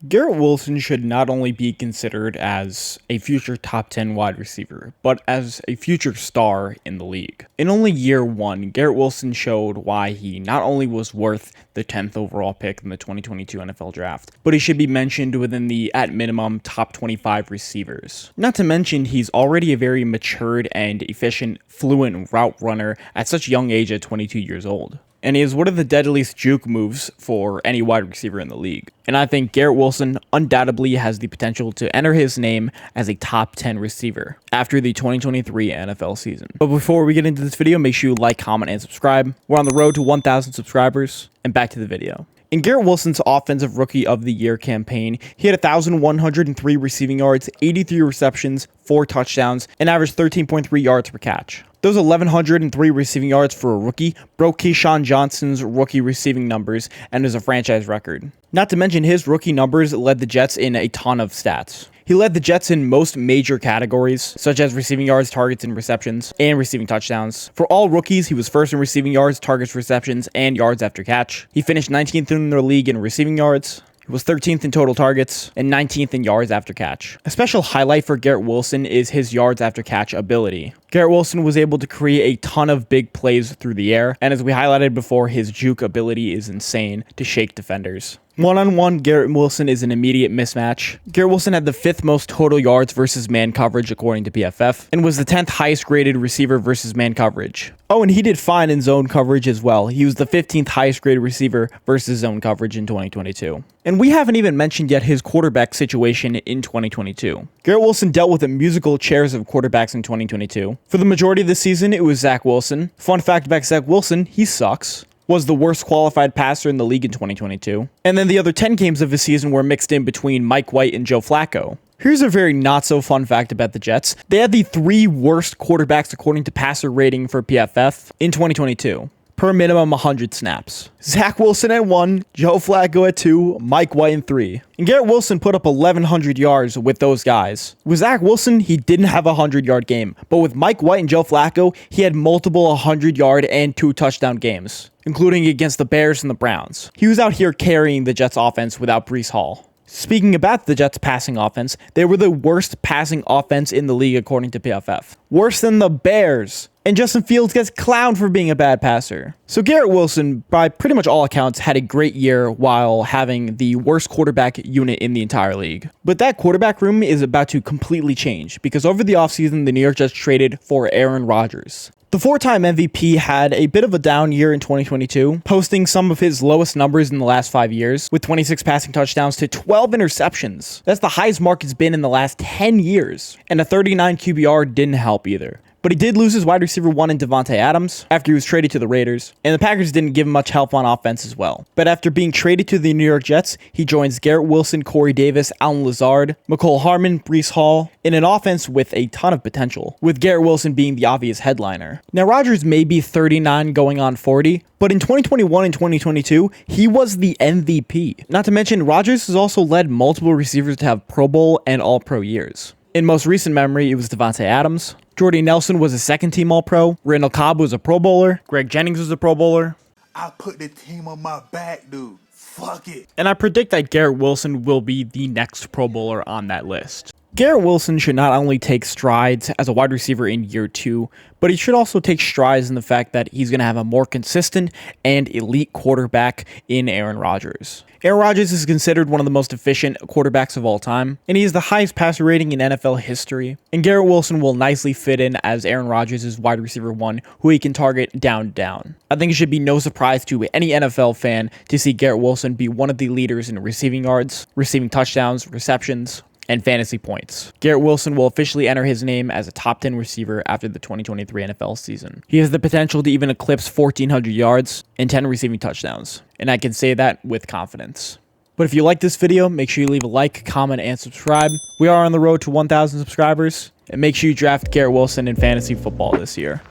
Garrett Wilson should not only be considered as a future top 10 wide receiver, but as a future star in the league. In only year one, Garrett Wilson showed why he not only was worth the 10th overall pick in the 2022 NFL Draft, but he should be mentioned within the, at minimum, top 25 receivers. Not to mention, he's already a very matured and efficient, fluent route runner at such a young age at 22 years old. And he is one of the deadliest juke moves for any wide receiver in the league. And I think Garrett Wilson undoubtedly has the potential to enter his name as a top 10 receiver after the 2023 NFL season. But before we get into this video, make sure you like, comment, and subscribe. We're on the road to 1,000 subscribers, and back to the video. In Garrett Wilson's Offensive Rookie of the Year campaign, he had 1,103 receiving yards, 83 receptions, 4 touchdowns, and averaged 13.3 yards per catch. Those 1,103 receiving yards for a rookie broke Keyshawn Johnson's rookie receiving numbers and is a franchise record. Not to mention, his rookie numbers led the Jets in a ton of stats. He led the Jets in most major categories, such as receiving yards, targets, and receptions, and receiving touchdowns. For all rookies, he was first in receiving yards, targets, receptions, and yards after catch. He finished 19th in the league in receiving yards. He was 13th in total targets and 19th in yards after catch. A special highlight for Garrett Wilson is his yards after catch ability. Garrett Wilson was able to create a ton of big plays through the air, and as we highlighted before, his juke ability is insane to shake defenders. One-on-one, Garrett Wilson is an immediate mismatch. Garrett Wilson had the 5th most total yards versus man coverage according to PFF, and was the 10th highest graded receiver versus man coverage. Oh, and he did fine in zone coverage as well. He was the 15th highest graded receiver versus zone coverage in 2022. And we haven't even mentioned yet his quarterback situation in 2022. Garrett Wilson dealt with the musical chairs of quarterbacks in 2022. For the majority of the season, it was Zach Wilson. Fun fact about Zach Wilson, he sucks. Was the worst qualified passer in the league in 2022. And then the other 10 games of his season were mixed in between Mike White and Joe Flacco. Here's a very not so fun fact about the Jets. They had the 3 worst quarterbacks according to passer rating for PFF in 2022. Per minimum 100 snaps. Zach Wilson at 1, Joe Flacco at 2, Mike White at 3. And Garrett Wilson put up 1,100 yards with those guys. With Zach Wilson, he didn't have a 100-yard game. But with Mike White and Joe Flacco, he had multiple 100-yard and 2-touchdown games, including against the Bears and the Browns. He was out here carrying the Jets offense without Breece Hall. Speaking about the Jets' passing offense, they were the worst passing offense in the league according to PFF. Worse than the Bears. And Justin Fields gets clowned for being a bad passer. So Garrett Wilson, by pretty much all accounts, had a great year while having the worst quarterback unit in the entire league. But that quarterback room is about to completely change because over the offseason, the New York Jets traded for Aaron Rodgers. The 4-time MVP had a bit of a down year in 2022, posting some of his lowest numbers in the last 5 years, with 26 passing touchdowns to 12 interceptions. That's the highest mark it's been in the last 10 years. And a 39 QBR didn't help either. But he did lose his wide receiver 1 in Davante Adams after he was traded to the Raiders, and the Packers didn't give him much help on offense as well. But after being traded to the New York Jets, he joins Garrett Wilson, Corey Davis, Allen Lazard, McCole Hardman, Breece Hall, in an offense with a ton of potential, with Garrett Wilson being the obvious headliner. Now, Rodgers may be 39 going on 40, but in 2021 and 2022, he was the MVP. Not to mention, Rodgers has also led multiple receivers to have Pro Bowl and All-Pro years. In most recent memory, it was Davante Adams. Jordy Nelson was a second-team All-Pro. Randall Cobb was a Pro Bowler. Greg Jennings was a Pro Bowler. I put the team on my back, dude. Fuck it. And I predict that Garrett Wilson will be the next Pro Bowler on that list. Garrett Wilson should not only take strides as a wide receiver in year 2, but he should also take strides in the fact that he's going to have a more consistent and elite quarterback in Aaron Rodgers. Aaron Rodgers is considered one of the most efficient quarterbacks of all time, and he is the highest passer rating in NFL history. And Garrett Wilson will nicely fit in as Aaron Rodgers' wide receiver 1, who he can target down. I think it should be no surprise to any NFL fan to see Garrett Wilson be one of the leaders in receiving yards, receiving touchdowns, receptions, and fantasy points. Garrett Wilson will officially enter his name as a top 10 receiver after the 2023 NFL season. He has the potential to even eclipse 1,400 yards and 10 receiving touchdowns, and I can say that with confidence. But if you like this video, make sure you leave a like, comment, and subscribe. We are on the road to 1,000 subscribers, and make sure you draft Garrett Wilson in fantasy football this year.